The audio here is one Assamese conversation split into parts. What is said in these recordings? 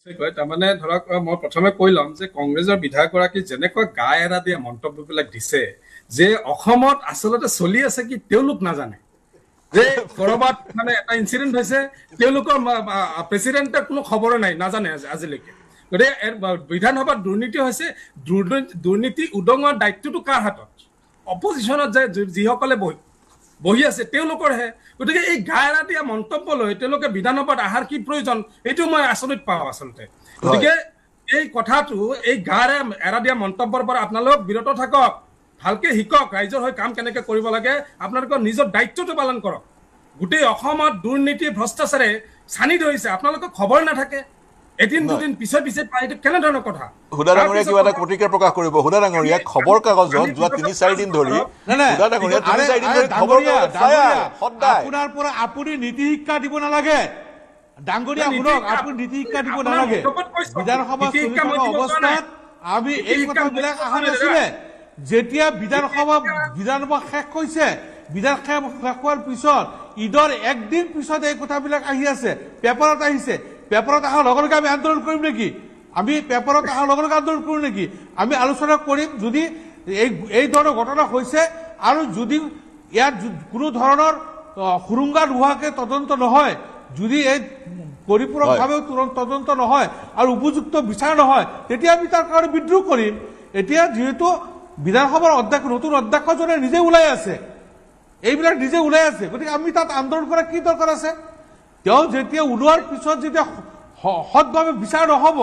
তাৰমানে ধৰক মই প্ৰথমে কৈ ল'ম যে কংগ্ৰেছৰ বিধায়কগৰাকী যেনেকৈ গা এৰা দিয়া মন্তব্যবিলাক দিছে যে অসমত আচলতে চলি আছে কি তেওঁলোক নাজানে যে কৰবাত মানে এটা ইনচিডেন্ট হৈছে তেওঁলোকৰ প্ৰেচিডেণ্টে কোনো খবৰে নাই নাজানে আজিলৈকে গতিকে বিধানসভাত দুৰ্নীতি হৈছে দুৰ্নীতি উদঙোৱাৰ দায়িত্বটো কাৰ হাতত অপজিশ্যনত যে যিসকলে বহি আছে তেওঁলোকৰহে গতিকে এই গা এৰা দিয়া মন্তব্য লৈ তেওঁলোকে বিধানসভাত আহাৰ কি প্ৰয়োজন এইটো মই আচৰিত পাওঁ আচলতে গতিকে এই কথাটো এই গা এৰা দিয়া মন্তব্যৰ পৰা আপোনালোক বিৰত থাকক ভালকে শিকক ৰাইজৰ হৈ কাম কেনেকে কৰিব লাগে আপোনালোকৰ নিজৰ দায়িত্বটো পালন কৰক গোটেই অসমত দুৰ্নীতি ভ্ৰষ্টাচাৰে ছানি ধৰিছে আপোনালোকৰ খবৰ নাথাকে এদিন দুদিন পিছে পাই কেনে ধৰণৰ কথা হুদা ডাঙৰীয়া কিবা এটা প্ৰতিক্ৰিয়া প্ৰকাশ কৰিব হুদা ডাঙৰীয়া খবৰ কাগজত যোৱা ৩-৪ দিন ধৰি হুদা ডাঙৰীয়া ৩-৪ দিন ধৰি খবৰ আপোনাৰ পৰা আপুনি নীতি শিক্ষা দিব নালাগে ডাঙৰীয়া শুনক আপুনি নীতি শিক্ষা দিব নালাগে বিধানসভা চলি থকা অৱস্থাত আমি এই কথাবিলাক অহা নাছিলে যেতিয়া বিধানসভা শেষ হৈছে বিধান শেষ হোৱাৰ পিছত ঈদৰ একদিন পিছত এই কথাবিলাক আহি আছে পেপাৰত আহিছে পেপাৰত অহাৰ লগে লগে আমি আন্দোলন কৰিম নেকি আমি পেপাৰত অহাৰ লগে লগে আন্দোলন কৰিম নেকি আমি আলোচনা কৰিম যদি এই ধৰণৰ ঘটনা হৈছে আৰু যদি ইয়াত কোনো ধৰণৰ সুৰুংগা নোহোৱাকৈ তদন্ত নহয় যদি এই পৰিপূৰকভাৱে তদন্ত নহয় আৰু উপযুক্ত বিচাৰ নহয় তেতিয়া আমি তাৰ কাৰণে বিদ্ৰোহ কৰিম এতিয়া যিহেতু বিধানসভাৰ অধ্যক্ষ নতুন অধ্যক্ষজনে নিজে ওলাই আছে এইবিলাক নিজে ওলাই আছে গতিকে আমি তাত আন্দোলন কৰা কি দৰকাৰ আছে তেওঁ যেতিয়া ওলোৱাৰ পিছত যেতিয়া সৎভাৱে বিচাৰ নহ'ব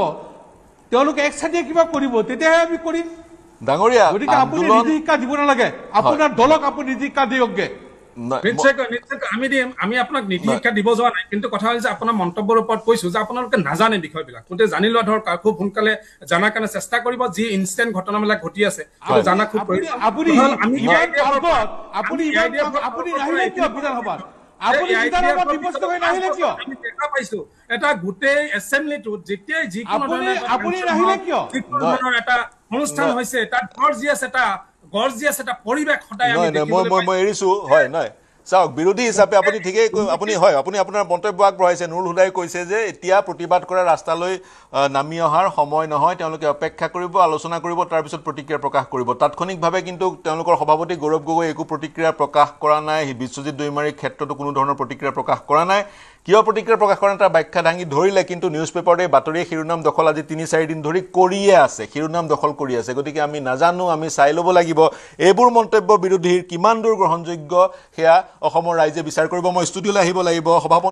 তেওঁলোকে একচাটিয়ে কিবা কৰিব তেতিয়াহে আমি কৰিম ডাঙৰীয়া গতিকে আপুনি নীতি শিক্ষা দিব নালাগে আপোনাৰ দলক আপুনি নীতি শিক্ষা দিয়কগে নিশ্চয়কৈ আমি দিম আমি আপোনাক নীতি শিক্ষা দিব যোৱা নাই কিন্তু কথা হ'ল যে আপোনাৰ মন্তব্যৰ ওপৰত কৈছো যে আপোনালোকে নাজানে বিষয়বিলাক গতিকে জানি লোৱা ধৰক খুব সোনকালে জনাৰ কাৰণে চেষ্টা কৰিব যি ইনষ্টেণ্ট ঘটনাবিলাক ঘটি আছে জানা খুব আপুনি নাহিলে কিয় বিধানসভাত আপুনি বিধানসভাত উপস্থিত হৈ নাহিলে কিয় আমি দেখা পাইছো এটা গোটেই এছেম্বলিটোত যেতিয়াই যিকোনো আপুনি নাহিলে কিয় এটা অনুষ্ঠান হৈছে তাত গৰ্জিয়াছ এটা পৰিৱেশ সদায় মই এৰিছো হয় নহয় চাওক বিৰোধী হিচাপে আপুনি ঠিকেই আপুনি হয় আপুনি আপোনাৰ মন্তব্য আগবঢ়াইছে নুৰুল হুদাই কৈছে যে এতিয়া প্ৰতিবাদ কৰা ৰাস্তালৈ নামি অহাৰ সময় নহয় তেওঁলোকে অপেক্ষা কৰিব আলোচনা কৰিব তাৰপিছত প্ৰতিক্ৰিয়া প্ৰকাশ কৰিব তাৎক্ষণিকভাৱে কিন্তু তেওঁলোকৰ সভাপতি গৌৰৱ গগৈ একো প্ৰতিক্ৰিয়া প্ৰকাশ কৰা নাই বিশ্বজিৎ দৈমাৰীৰ ক্ষেত্ৰতো কোনো ধৰণৰ প্ৰতিক্ৰিয়া প্ৰকাশ কৰা নাই কিয় প্ৰতিক্ৰিয়া প্ৰকাশ কৰা তাৰ ব্যাখ্যা দাঙি ধৰিলে কিন্তু নিউজ পেপাৰতে বাতৰিয়ে শিৰোনাম দখল আজি ৩-৪ দিন ধৰি কৰিয়ে আছে শিৰোনাম দখল কৰি আছে গতিকে আমি নাজানো আমি চাই ল'ব লাগিব এইবোৰ মন্তব্য বিৰোধীৰ কিমান দূৰ গ্ৰহণযোগ্য সেয়া অসমৰ ৰাইজে বিচাৰ কৰিব মই ষ্টুডিঅ'লৈ আহিব লাগিব সভাপতি